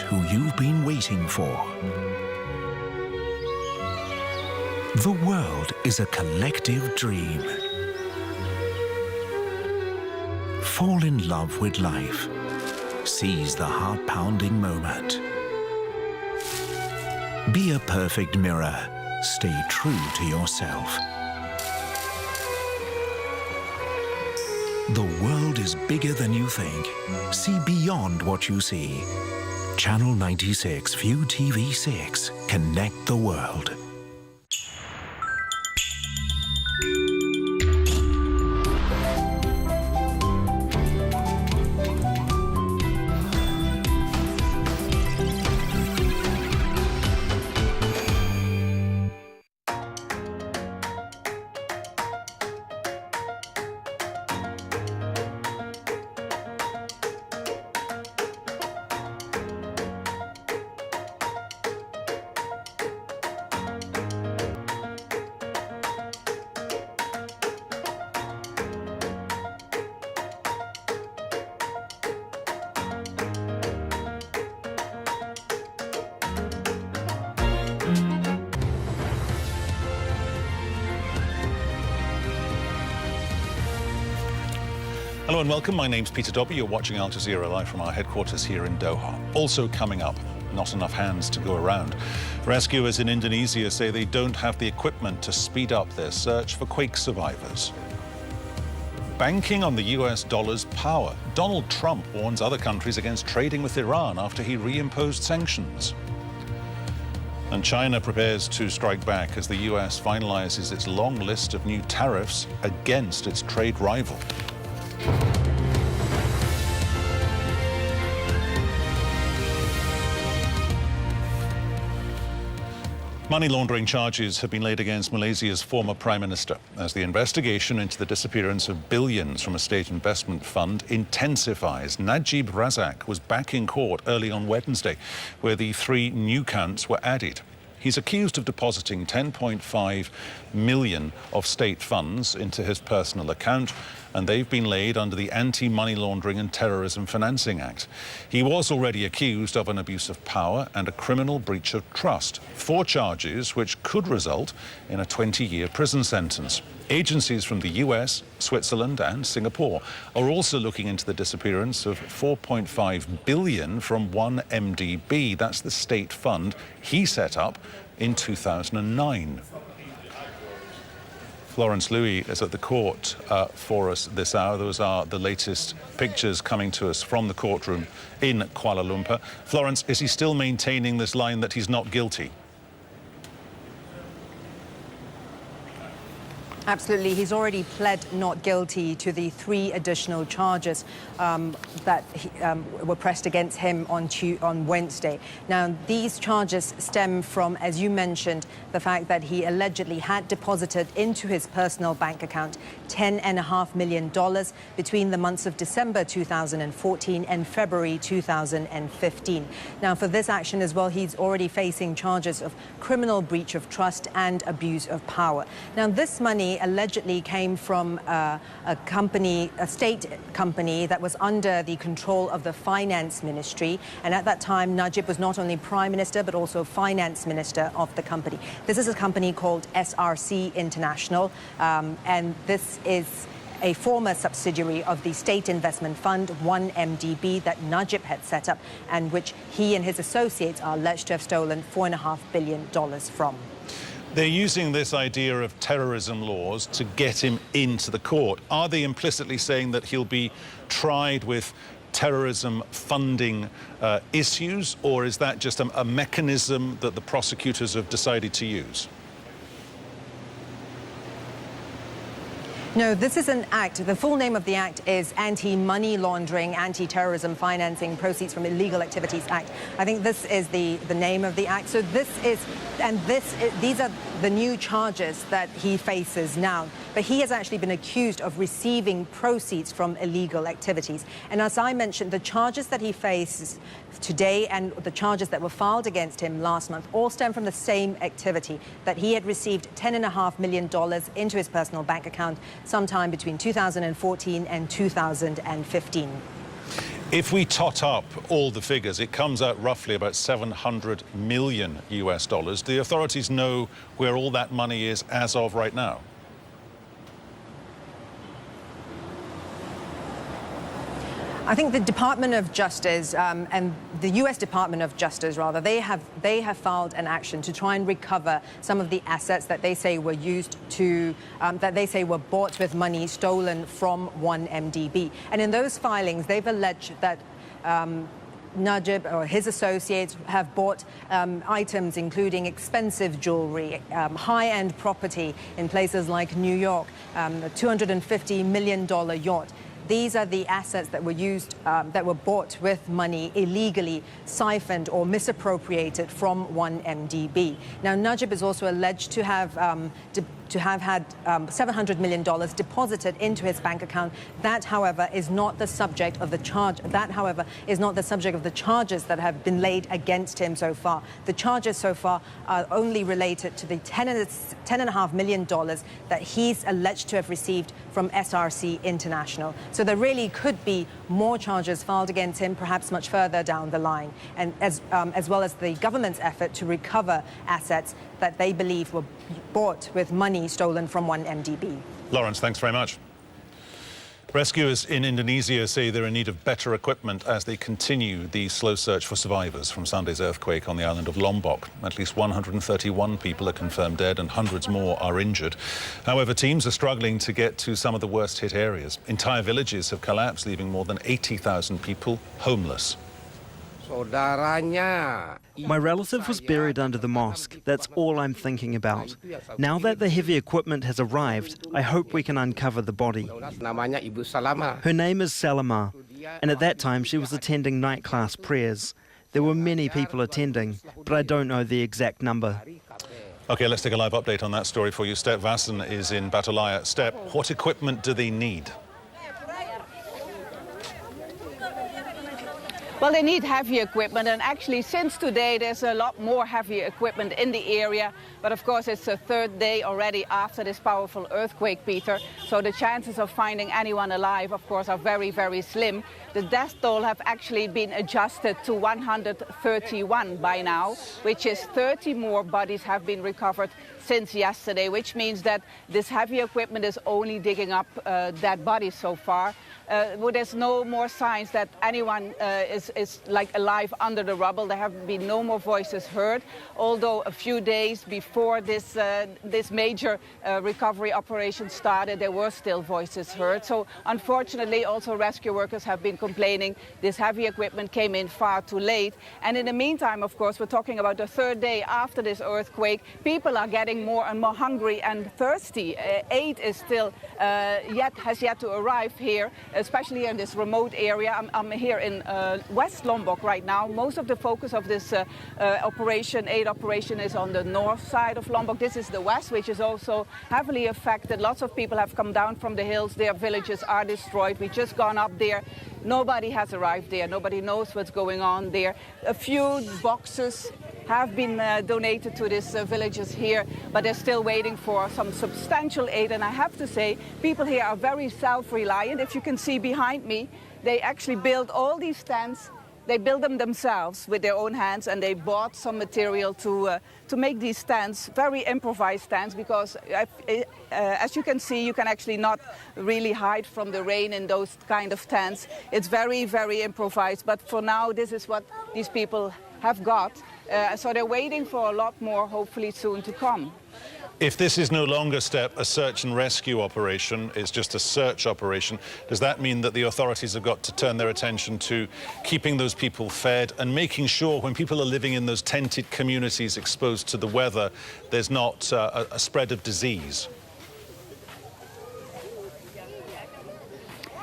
who you've been waiting for. The world is a collective dream. Fall in love with life. Seize the heart-pounding moment. Be a perfect mirror. Stay true to yourself. The world is bigger than you think. See beyond what you see. Channel 96, View TV 6. Connect the world. Hello and welcome. My name's Peter Dobby. You're watching Al Jazeera live from our headquarters here in Doha. Also coming up, not enough hands to go around. Rescuers in Indonesia say they don't have the equipment to speed up their search for quake survivors. Banking on the US dollar's power. Donald Trump warns other countries against trading with Iran after he reimposed sanctions. And China prepares to strike back as the US finalizes its long list of new tariffs against its trade rival. Money laundering charges have been laid against Malaysia's former Prime Minister as the investigation into the disappearance of billions from a state investment fund intensifies. Najib Razak was back in court early on Wednesday, where the 3 new counts were added. He's accused of depositing 10.5 million of state funds into his personal account, and they've been laid under the Anti-Money Laundering and Terrorism Financing Act. He was already accused of an abuse of power and a criminal breach of trust, 4 charges which could result in a 20-year prison sentence. Agencies from the US, Switzerland and Singapore are also looking into the disappearance of 4.5 billion from 1MDB. That's the state fund he set up in 2009. Florence Louis is at the court for us this hour. Those are the latest pictures coming to us from the courtroom in Kuala Lumpur. Florence, is he still maintaining this line that he's not guilty? Absolutely. He's already pled not guilty to the 3 additional charges that were pressed against him on Wednesday. Now, these charges stem from, as you mentioned, the fact that he allegedly had deposited into his personal bank account $10.5 million between the months of December 2014 and February 2015. Now, for this action as well, he's already facing charges of criminal breach of trust and abuse of power. Now, this money allegedly came from a state company that was under the control of the finance ministry. And at that time, Najib was not only prime minister, but also finance minister of the company. This is a company called SRC International, and this is a former subsidiary of the state investment fund 1MDB that Najib had set up, and which he and his associates are alleged to have stolen $4.5 billion from. They're using this idea of terrorism laws to get him into the court. Are they implicitly saying that he'll be tried with terrorism funding issues, or is that just a mechanism that the prosecutors have decided to use? No, this is an act. The full name of the act is Anti-Money Laundering, Anti-Terrorism Financing Proceeds from Illegal Activities Act. I think this is the name of the act. So these are the new charges that he faces now. But he has actually been accused of receiving proceeds from illegal activities. And as I mentioned, the charges that he faces today and the charges that were filed against him last month all stem from the same activity, that he had received $10.5 million into his personal bank account sometime between 2014 and 2015. If we tot up all the figures, it comes out roughly about $700 million US. Do the authorities know where all that money is as of right now? I think the Department of Justice and the U.S. Department of Justice, rather, they have filed an action to try and recover some of the assets that they say were used to, that they say were bought with money stolen from 1MDB. And in those filings, they've alleged that Najib or his associates have bought items including expensive jewelry, high-end property in places like New York, a $250 million yacht. These are the assets that were used, that were bought with money illegally, siphoned or misappropriated from 1MDB. Now, Najib is also alleged to have had $700 million deposited into his bank account. That, however, is not the subject of the charge. That, however, is not the subject of the charges that have been laid against him so far. The charges so far are only related to the $10.5 million that he's alleged to have received from SRC International. So there really could be more charges filed against him, perhaps much further down the line, and as well as the government's effort to recover assets that they believe were bought with money stolen from 1MDB. Lawrence, thanks very much. Rescuers in Indonesia say they're in need of better equipment as they continue the slow search for survivors from Sunday's earthquake on the island of Lombok. At least 131 people are confirmed dead and hundreds more are injured. However, teams are struggling to get to some of the worst hit areas. Entire villages have collapsed, leaving more than 80,000 people homeless. My relative was buried under the mosque. That's all I'm thinking about. Now that the heavy equipment has arrived, I hope we can uncover the body. Her name is Salama, and at that time she was attending night class prayers. There were many people attending, but I don't know the exact number. OK, let's take a live update on that story for you. Step Vassen is in Batulaya. Step, what equipment do they need? Well, they need heavy equipment, and actually since today there's a lot more heavy equipment in the area. But of course it's the third day already after this powerful earthquake, Peter. So the chances of finding anyone alive, of course, are very, very slim. The death toll have actually been adjusted to 131 by now, which is 30 more bodies have been recovered since yesterday, which means that this heavy equipment is only digging up dead bodies so far. There's no more signs that anyone is like alive under the rubble. There have been no more voices heard, although a few days before this major recovery operation started, there were still voices heard. So unfortunately, also rescue workers have been complaining this heavy equipment came in far too late. And in the meantime, of course, we're talking about the third day after this earthquake. People are getting more and more hungry and thirsty. Aid is still has yet to arrive here, especially in this remote area. I'm here in West Lombok right now. Most of the focus of this aid operation is on the north side of Lombok. This is the west, which is also heavily affected. Lots of people have come down from the hills. Their villages are destroyed. We've just gone up there. Nobody has arrived there. Nobody knows what's going on there. A few boxes have been donated to these villages here, but they're still waiting for some substantial aid. And I have to say, people here are very self-reliant. If you can see behind me, they actually build all these tents. They build them themselves with their own hands, and they bought some material to make these tents, very improvised tents, because as you can see, you can actually not really hide from the rain in those kind of tents. It's very, very improvised, but for now, this is what these people have got. So they're waiting for a lot more, hopefully soon to come. If this is no longer, Step, a search and rescue operation, it's just a search operation, does that mean that the authorities have got to turn their attention to keeping those people fed and making sure when people are living in those tented communities exposed to the weather, there's not a spread of disease?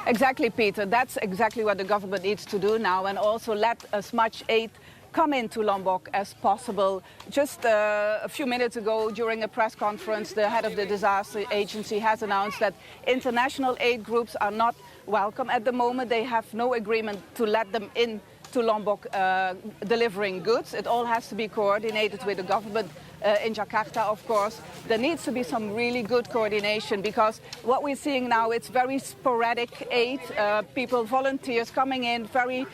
Exactly, Peter. That's exactly what the government needs to do now, and also let as much aid come into Lombok as possible. Just a few minutes ago, during a press conference, the head of the disaster agency has announced that international aid groups are not welcome at the moment. They have no agreement to let them in to Lombok delivering goods. It all has to be coordinated with the government in Jakarta, of course. There needs to be some really good coordination, because what we're seeing now, it's very sporadic aid, people, volunteers coming in, very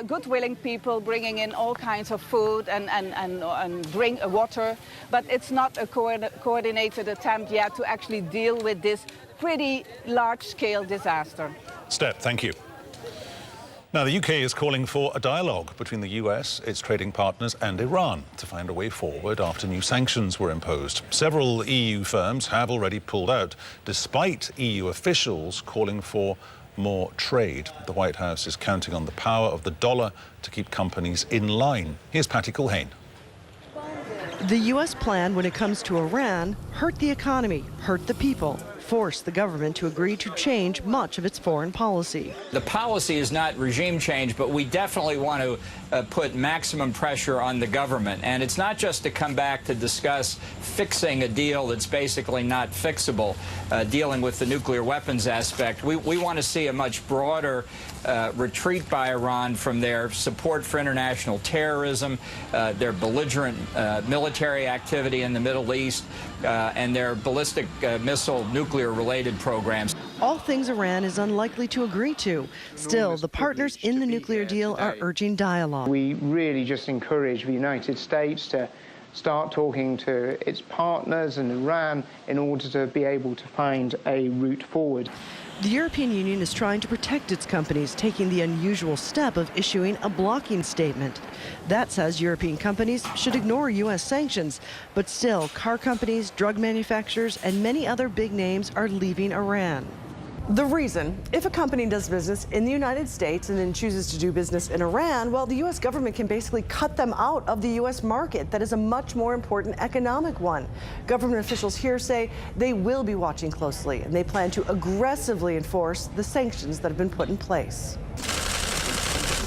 good willing people bringing in all kinds of food and drink, water, but it's not a coordinated attempt yet to actually deal with this pretty large-scale disaster. Step, thank you. Now, the UK is calling for a dialogue between the US, its trading partners, and Iran to find a way forward after new sanctions were imposed. Several EU firms have already pulled out, despite EU officials calling for more trade. The White House is counting on the power of the dollar to keep companies in line. Here's Patty Culhane. The U.S. plan when it comes to Iran hurt the economy, hurt the people, forced the government to agree to change much of its foreign policy. The policy is not regime change, but we definitely want to put maximum pressure on the government. And it's not just to come back to discuss fixing a deal that's basically not fixable, dealing with the nuclear weapons aspect. We want to see a much broader retreat by Iran from their support for international terrorism, their belligerent military activity in the Middle East, and their ballistic missile nuclear-related programs. All things Iran is unlikely to agree to. Still, the partners in the nuclear deal are urging dialogue. We really just encourage the United States to start talking to its partners in Iran in order to be able to find a route forward. The European Union is trying to protect its companies, taking the unusual step of issuing a blocking statement. That says European companies should ignore U.S. sanctions, but still, car companies, drug manufacturers, and many other big names are leaving Iran. The reason, if a company does business in the United States and then chooses to do business in Iran, well, the U.S. government can basically cut them out of the U.S. market. That is a much more important economic one. Government officials here say they will be watching closely, and they plan to aggressively enforce the sanctions that have been put in place.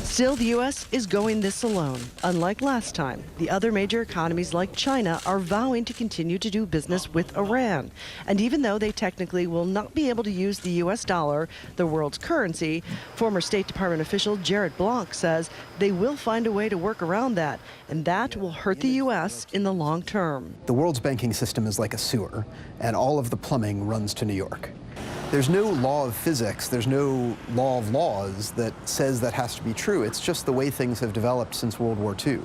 Still, the U.S. is going this alone. Unlike last time, the other major economies like China are vowing to continue to do business with Iran. And even though they technically will not be able to use the U.S. dollar, the world's currency, former State Department official Jared Blanc says they will find a way to work around that, and that will hurt the U.S. in the long term. The world's banking system is like a sewer, and all of the plumbing runs to New York. There's no law of physics, there's no law of laws that says that has to be true. It's just the way things have developed since World War II.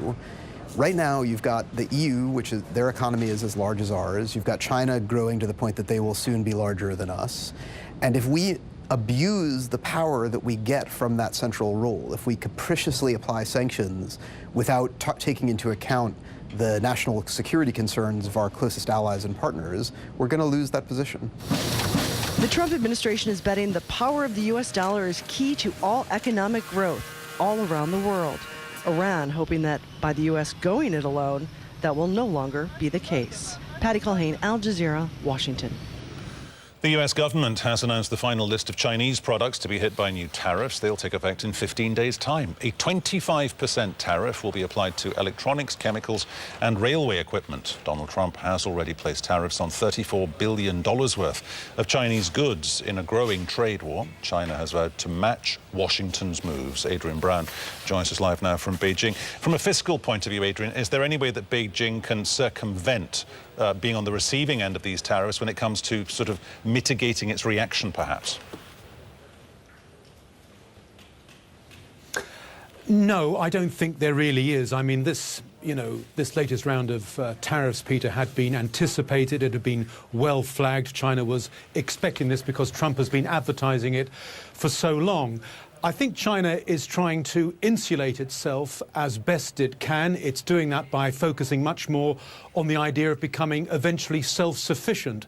Right now, you've got the EU, which is, their economy is as large as ours. You've got China growing to the point that they will soon be larger than us. And if we abuse the power that we get from that central role, if we capriciously apply sanctions without taking into account the national security concerns of our closest allies and partners, we're going to lose that position. The Trump administration is betting the power of the U.S. dollar is key to all economic growth all around the world. Iran hoping that by the U.S. going it alone, that will no longer be the case. Patty Culhane, Al Jazeera, Washington. The US government has announced the final list of Chinese products to be hit by new tariffs. They'll take effect in 15 days' time. A 25% tariff will be applied to electronics, chemicals and railway equipment. Donald Trump has already placed tariffs on $34 billion worth of Chinese goods in a growing trade war. China has vowed to match Washington's moves. Adrian Brown joins us live now from Beijing. From a fiscal point of view, Adrian, is there any way that Beijing can circumvent being on the receiving end of these tariffs when it comes to sort of mitigating its reaction, perhaps? No, I don't think there really is. I mean, this latest round of tariffs, Peter, had been anticipated. It had been well flagged. China was expecting this because Trump has been advertising it for so long. I think China is trying to insulate itself as best it can. It's doing that by focusing much more on the idea of becoming eventually self-sufficient.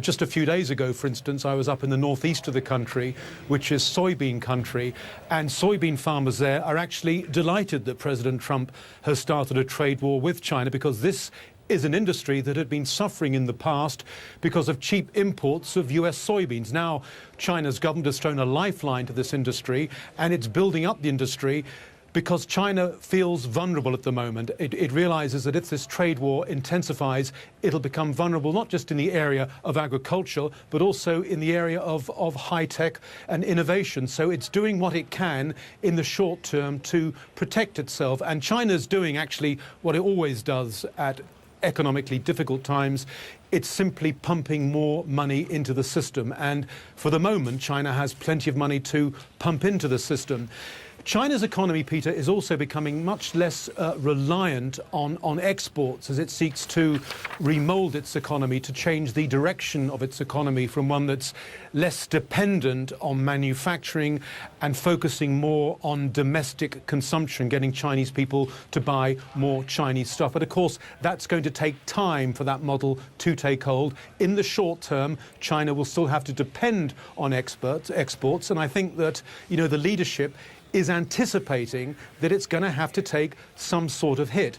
Just a few days ago, for instance, I was up in the northeast of the country, which is soybean country, and soybean farmers there are actually delighted that President Trump has started a trade war with China, because this is an industry that had been suffering in the past because of cheap imports of US soybeans. Now, China's government has thrown a lifeline to this industry, and it's building up the industry because China feels vulnerable at the moment. It realizes that if this trade war intensifies, it'll become vulnerable not just in the area of agriculture, but also in the area of high-tech and innovation. So it's doing what it can in the short term to protect itself. And China's doing actually what it always does at economically difficult times. It's simply pumping more money into the system. And for the moment, China has plenty of money to pump into the system. China's economy, Peter, is also becoming much less reliant on exports as it seeks to remold its economy, to change the direction of its economy from one that's less dependent on manufacturing and focusing more on domestic consumption, getting Chinese people to buy more Chinese stuff. But of course, that's going to take time for that model to take hold. In the short term, China will still have to depend on exports. And I think that, you know, the leadership is anticipating that it's going to have to take some sort of hit.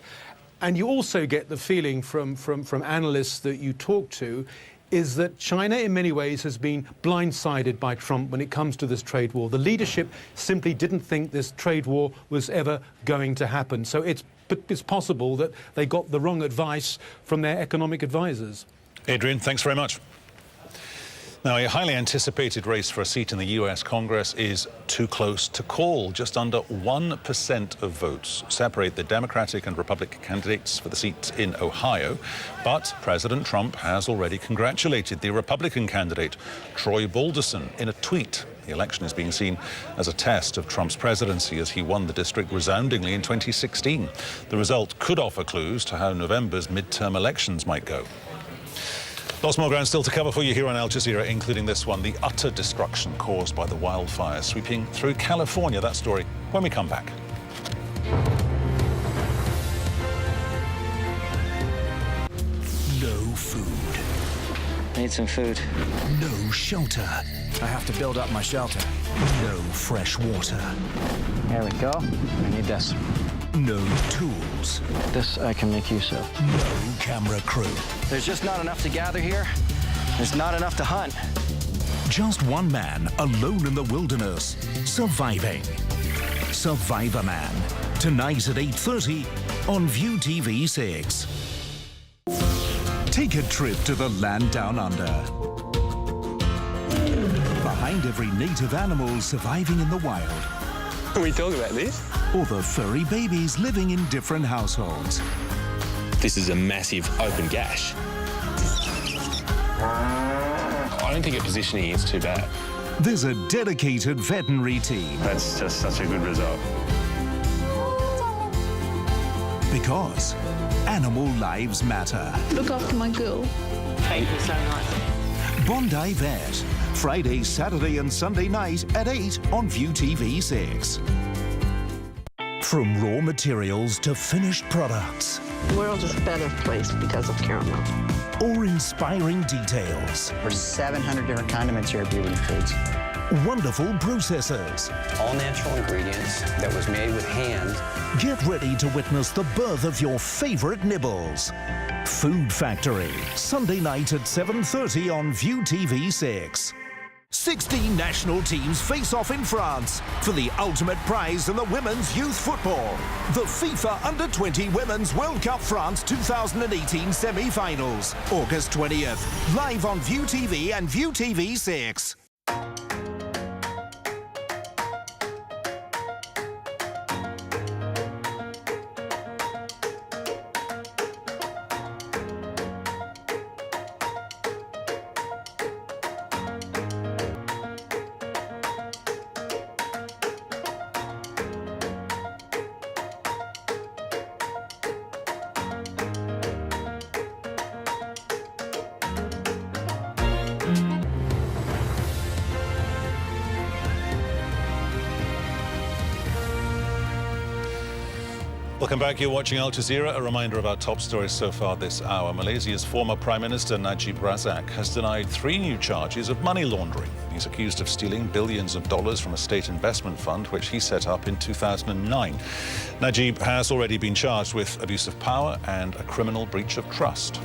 And you also get the feeling from analysts that you talk to is that China in many ways has been blindsided by Trump when it comes to this trade war. The leadership simply didn't think this trade war was ever going to happen. So it's possible that they got the wrong advice from their economic advisors. Adrian, thanks very much. Now, a highly anticipated race for a seat in the US Congress is too close to call. Just under 1% of votes separate the Democratic and Republican candidates for the seat in Ohio. But President Trump has already congratulated the Republican candidate, Troy Balderson, in a tweet. The election is being seen as a test of Trump's presidency as he won the district resoundingly in 2016. The result could offer clues to how November's midterm elections might go. Lots more ground still to cover for you here on Al Jazeera, including this one, the utter destruction caused by the wildfires sweeping through California. That story when we come back. No food. Need some food. No shelter. I have to build up my shelter. No fresh water. There we go. I need this. No tools. This I can make use of. No camera crew. There's just not enough to gather here. There's not enough to hunt. Just one man alone in the wilderness, surviving. Survivor Man. Tonight at 8:30 on View TV 6. Take a trip to the land down under. Behind every native animal surviving in the wild. Can we talk about this? Or the furry babies living in different households. This is a massive open gash. I don't think a positioning is too bad. There's a dedicated veterinary team. That's just such a good result. Because animal lives matter. Look after my girl. Thank you so much. Bondi Vet. Friday, Saturday and Sunday night at 8 on View TV 6. From raw materials to finished products. The world is a better place because of caramel. Or inspiring details. There's 700 different condiments here at Beauty Foods. Wonderful processes. All natural ingredients that was made with hand. Get ready to witness the birth of your favorite nibbles. Food Factory, Sunday night at 7:30 on View TV 6. 16 national teams face off in France for the ultimate prize in the women's youth football. The FIFA Under-20 Women's World Cup France 2018 semi-finals. August 20th, live on View TV and View TV 6. Welcome back. You're watching Al Jazeera. A reminder of our top stories so far this hour. Malaysia's former Prime Minister Najib Razak has denied 3 new charges of money laundering. He's accused of stealing billions of dollars from a state investment fund which he set up in 2009. Najib has already been charged with abuse of power and a criminal breach of trust.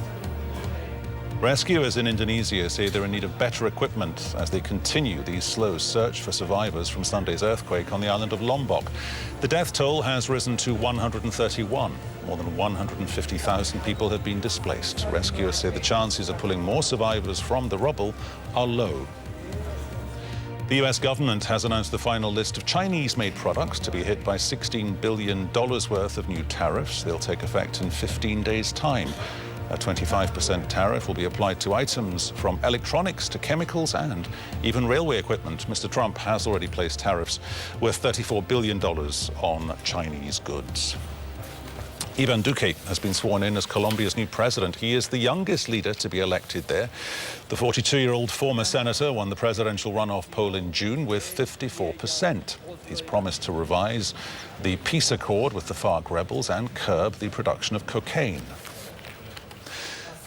Rescuers in Indonesia say they're in need of better equipment as they continue the slow search for survivors from Sunday's earthquake on the island of Lombok. The death toll has risen to 131. More than 150,000 people have been displaced. Rescuers say the chances of pulling more survivors from the rubble are low. The US government has announced the final list of Chinese-made products to be hit by $16 billion worth of new tariffs. They'll take effect in 15 days' time. A 25% tariff will be applied to items from electronics to chemicals and even railway equipment. Mr. Trump has already placed tariffs worth $34 billion on Chinese goods. Ivan Duque has been sworn in as Colombia's new president. He is the youngest leader to be elected there. The 42-year-old former senator won the presidential runoff poll in June with 54%. He's promised to revise the peace accord with the FARC rebels and curb the production of cocaine.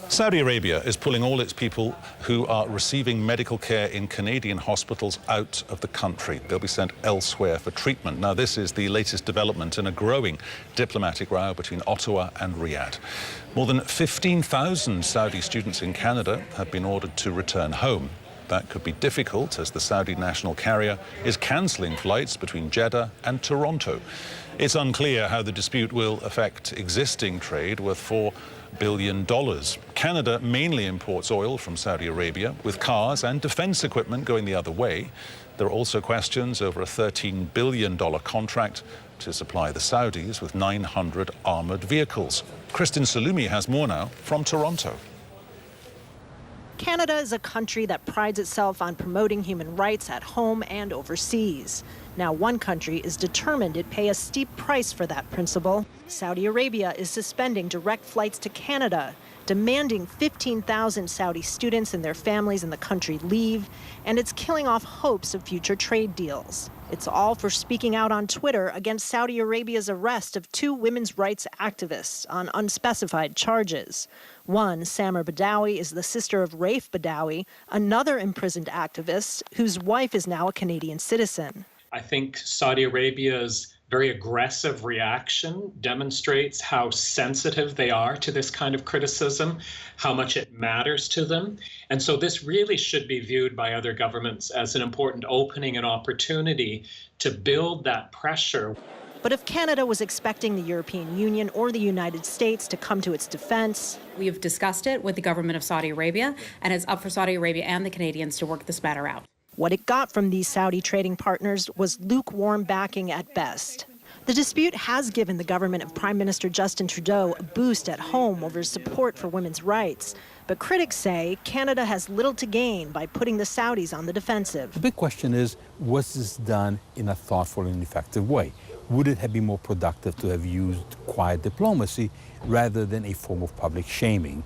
Saudi Arabia is pulling all its people who are receiving medical care in Canadian hospitals out of the country. They'll be sent elsewhere for treatment. Now, this is the latest development in a growing diplomatic row between Ottawa and Riyadh. More than 15,000 Saudi students in Canada have been ordered to return home. That could be difficult as the Saudi national carrier is cancelling flights between Jeddah and Toronto. It's unclear how the dispute will affect existing trade worth $4 billion. Canada mainly imports oil from Saudi Arabia, with cars and defence equipment going the other way. There are also questions over a $13 billion contract to supply the Saudis with 900 armoured vehicles. Kristin Salumi has more now from Toronto. Canada is a country that prides itself on promoting human rights at home and overseas. Now, one country is determined it pay a steep price for that principle. Saudi Arabia is suspending direct flights to Canada, demanding 15,000 Saudi students and their families in the country leave, and it's killing off hopes of future trade deals. It's all for speaking out on Twitter against Saudi Arabia's arrest of 2 women's rights activists on unspecified charges. One, Samar Badawi, is the sister of Raif Badawi, another imprisoned activist whose wife is now a Canadian citizen. I think Saudi Arabia's very aggressive reaction demonstrates how sensitive they are to this kind of criticism, how much it matters to them. And so this really should be viewed by other governments as an important opening and opportunity to build that pressure. But if Canada was expecting the European Union or the United States to come to its defense... We have discussed it with the government of Saudi Arabia, and it's up for Saudi Arabia and the Canadians to work this matter out. What it got from these Saudi trading partners was lukewarm backing at best. The dispute has given the government of Prime Minister Justin Trudeau a boost at home over support for women's rights. But critics say Canada has little to gain by putting the Saudis on the defensive. The big question is, was this done in a thoughtful and effective way? Would it have been more productive to have used quiet diplomacy rather than a form of public shaming?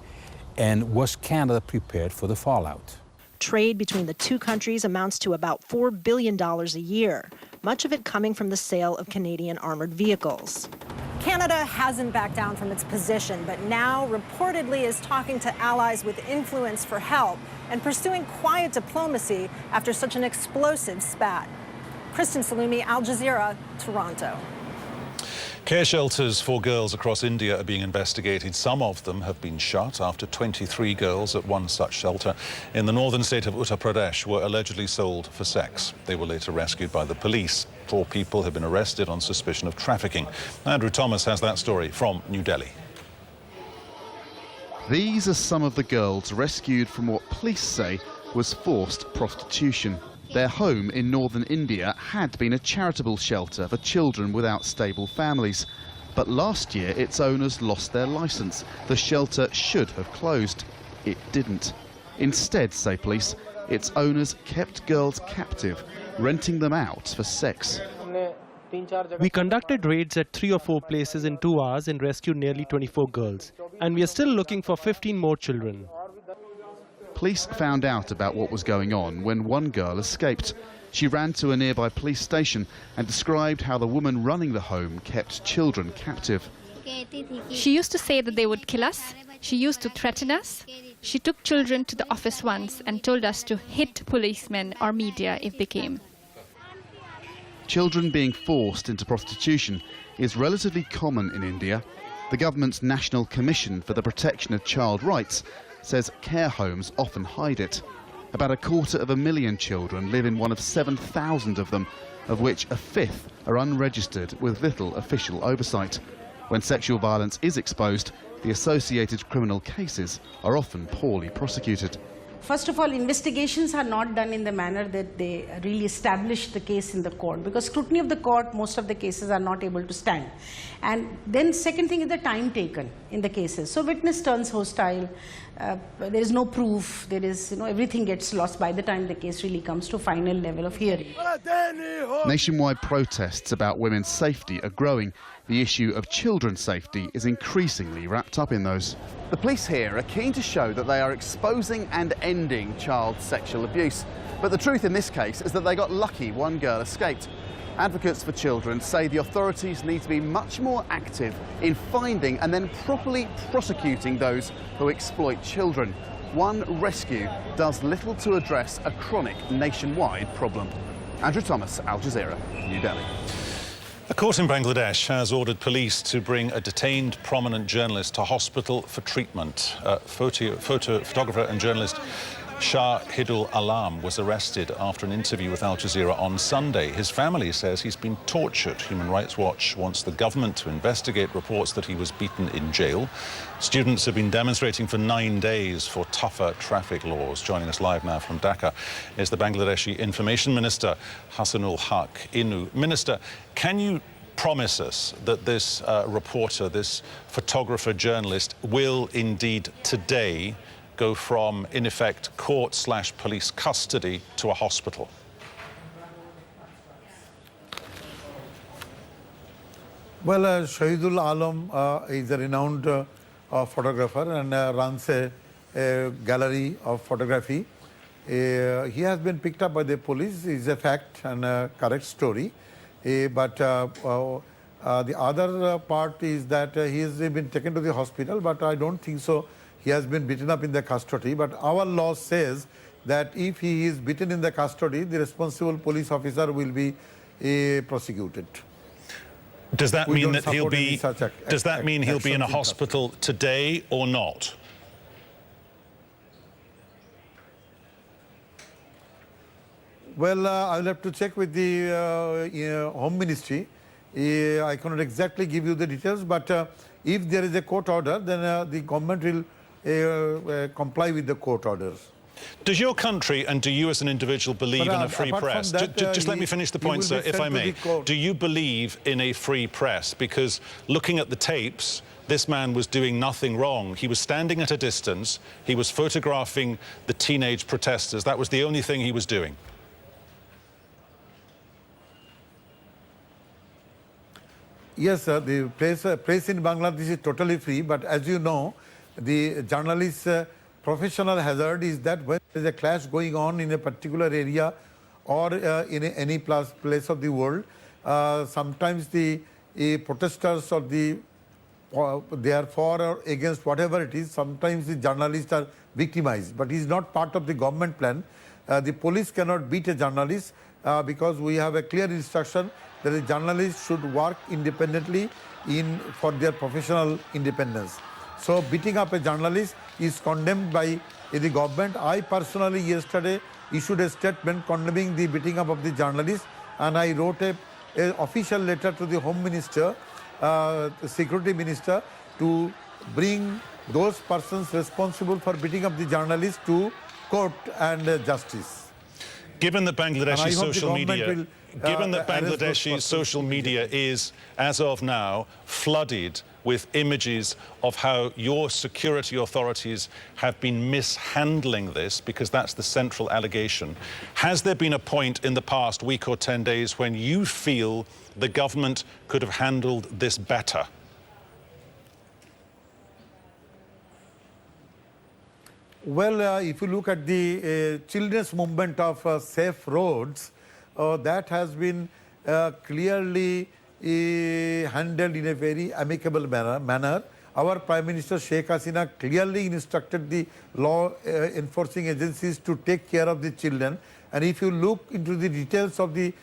And was Canada prepared for the fallout? Trade between the two countries amounts to about $4 billion a year, much of it coming from the sale of Canadian armored vehicles. Canada hasn't backed down from its position, but now reportedly is talking to allies with influence for help and pursuing quiet diplomacy after such an explosive spat. Kristin Salumi, Al Jazeera, Toronto. Care shelters for girls across India are being investigated. Some of them have been shut after 23 girls at one such shelter in the northern state of Uttar Pradesh were allegedly sold for sex. They were later rescued by the police. 4 people have been arrested on suspicion of trafficking. Andrew Thomas has that story from New Delhi. These are some of the girls rescued from what police say was forced prostitution. Their home in northern India had been a charitable shelter for children without stable families. But last year, its owners lost their licence. The shelter should have closed. It didn't. Instead, say police, its owners kept girls captive, renting them out for sex. We conducted raids at 3 or 4 places in 2 hours and rescued nearly 24 girls. And we are still looking for 15 more children. Police found out about what was going on when one girl escaped. She ran to a nearby police station and described how the woman running the home kept children captive. She used to say that they would kill us. She used to threaten us. She took children to the office once and told us to hit policemen or media if they came. Children being forced into prostitution is relatively common in India. The government's National Commission for the Protection of Child Rights says care homes often hide it. About 250,000 children live in one of 7,000 of them, of which a fifth are unregistered with little official oversight. When sexual violence is exposed, the associated criminal cases are often poorly prosecuted. First of all, investigations are not done in the manner that they really establish the case in the court, because scrutiny of the court, most of the cases are not able to stand. And then second thing is the time taken in the cases. So witness turns hostile, there is no proof, there is, everything gets lost by the time the case really comes to final level of hearing. Nationwide protests about women's safety are growing. The issue of children's safety is increasingly wrapped up in those. The police here are keen to show that they are exposing and ending child sexual abuse. But the truth in this case is that they got lucky one girl escaped. Advocates for children say the authorities need to be much more active in finding and then properly prosecuting those who exploit children. One rescue does little to address a chronic nationwide problem. Andrew Thomas, Al Jazeera, New Delhi. A court in Bangladesh has ordered police to bring a detained prominent journalist to hospital for treatment. Photographer and journalist Shahidul Alam was arrested after an interview with Al Jazeera on Sunday. His family says he's been tortured. Human Rights Watch wants the government to investigate reports that he was beaten in jail. Students have been demonstrating for 9 days for tougher traffic laws. Joining us live now from Dhaka is the Bangladeshi Information Minister, Hasanul Haq Inu. Minister, can you promise us that this reporter, this photographer journalist, will indeed today go from, in effect, court/police custody to a hospital? Well, Shahidul Alam is a renowned photographer and runs a gallery of photography. He has been picked up by the police. It's a fact and a correct story. But the other part is that he has been taken to the hospital, but I don't think so. He has been beaten up in the custody, but our law says that if he is beaten in the custody, the responsible police officer will be prosecuted. Does that mean that he'll be? Does that mean he'll be in a hospital today or not? Well, I'll have to check with the Home Ministry. I cannot exactly give you the details, but if there is a court order, then the government will comply with the court orders. Does your country and do you as an individual believe in a free press? Just let me finish the point, sir, if I may. Do you believe in a free press? Because looking at the tapes, this man was doing nothing wrong. He was standing at a distance. He was photographing the teenage protesters. That was the only thing he was doing. Yes, sir, the press in Bangladesh is totally free, but as you know, the journalist's professional hazard is that when there is a clash going on in a particular area or in any place of the world, sometimes the protesters or they are for or against whatever it is, sometimes the journalists are victimized, but it is not part of the government plan. The police cannot beat a journalist because we have a clear instruction that the journalists should work independently for their professional independence. So beating up a journalist is condemned by the government. I personally yesterday issued a statement condemning the beating up of the journalist, and I wrote an official letter to the Home Minister, the Security Minister, to bring those persons responsible for beating up the journalist to court and justice. Given that Bangladeshi social media is, as of now, flooded with images of how your security authorities have been mishandling this, because that's the central allegation, has there been a point in the past week or 10 days when you feel the government could have handled this better? Well, if you look at the children's movement of safe roads, that has been clearly handled in a very amicable manner. Our Prime Minister Sheikh Hasina clearly instructed the law enforcing agencies to take care of the children. And if you look into the details of the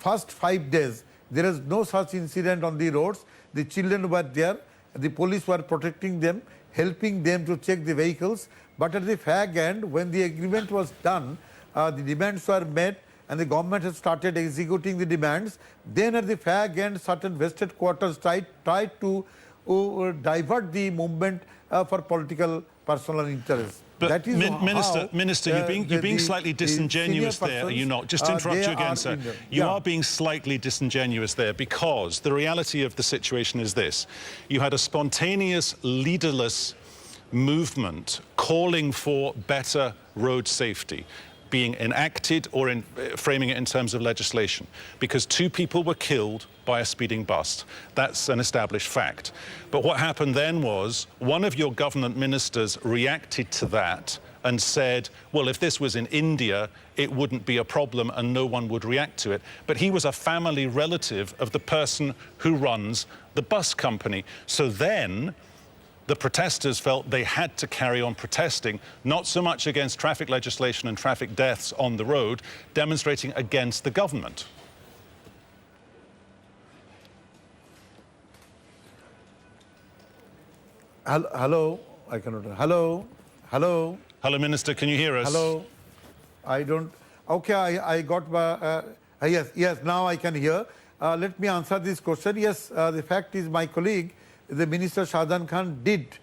first 5 days, there is no such incident on the roads. The children were there, the police were protecting them. helping them to check the vehicles. But at the fag end, when the agreement was done, the demands were met and the government has started executing the demands. Then at the fag end, certain vested quarters tried to divert the movement for political personal interest. But that is Minister, you're being slightly disingenuous there, are you not? Just to interrupt you again, sir. You are being slightly disingenuous there, because the reality of the situation is this. You had a spontaneous, leaderless movement calling for better road safety being enacted, or framing it in terms of legislation, because 2 people were killed by a speeding bus. That's an established fact. But what happened then was one of your government ministers reacted to that and said, well, if this was in India, it wouldn't be a problem and no one would react to it. But he was a family relative of the person who runs the bus company. So then the protesters felt they had to carry on protesting, not so much against traffic legislation and traffic deaths on the road, demonstrating against the government. Hello, I cannot. Hello, hello. Hello, Minister, can you hear us? Hello, I don't. Okay, I got. Yes, now I can hear. Let me answer this question. Yes, the fact is, my colleague, the Minister Shahjahan Khan, did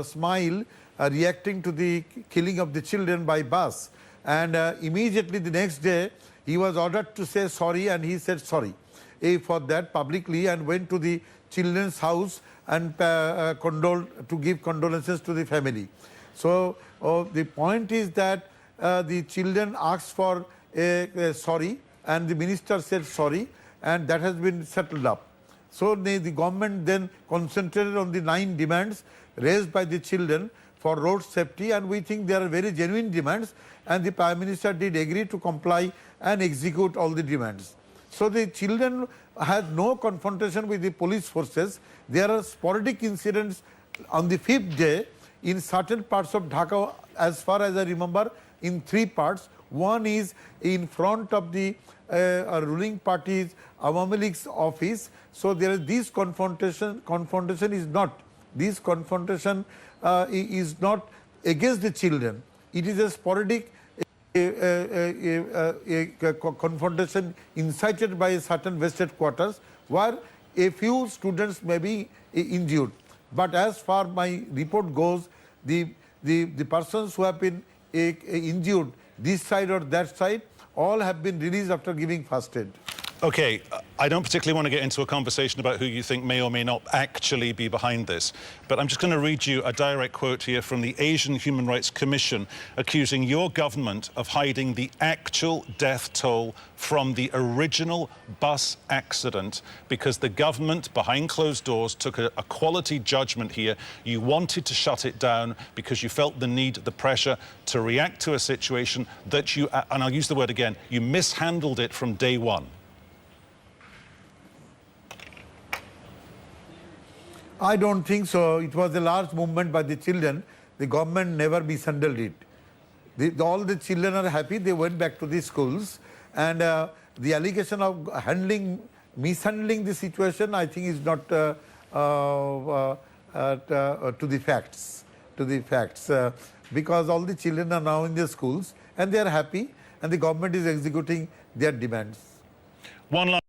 smile reacting to the killing of the children by bus, and immediately the next day he was ordered to say sorry, and he said sorry for that publicly and went to the children's house and to give condolences to the family. So the point is that the children asked for a sorry, and the minister said sorry, and that has been settled up. So the government then concentrated on the 9 demands raised by the children for road safety, and we think they are very genuine demands, and the Prime Minister did agree to comply and execute all the demands. So the children had no confrontation with the police forces. There are sporadic incidents on the 5th day in certain parts of Dhaka, as far as I remember, in 3 parts. One is in front of the ruling party's Awami League's office. So there is this confrontation. Confrontation is not against the children. It is a sporadic confrontation incited by certain vested quarters where a few students may be injured. But as far my report goes, the persons who have been injured this side or that side, all have been released after giving first aid. Okay, I don't particularly want to get into a conversation about who you think may or may not actually be behind this, but I'm just going to read you a direct quote here from the Asian Human Rights Commission accusing your government of hiding the actual death toll from the original bus accident because the government, behind closed doors, took a quality judgment here. You wanted to shut it down because you felt the need, the pressure to react to a situation that you, and I'll use the word again, you mishandled it from day one. I don't think so. It was a large movement by the children. The government never mishandled it. All the children are happy. They went back to the schools. And the allegation of mishandling the situation, I think, is not to the facts. Because all the children are now in their schools and they are happy, and the government is executing their demands. One last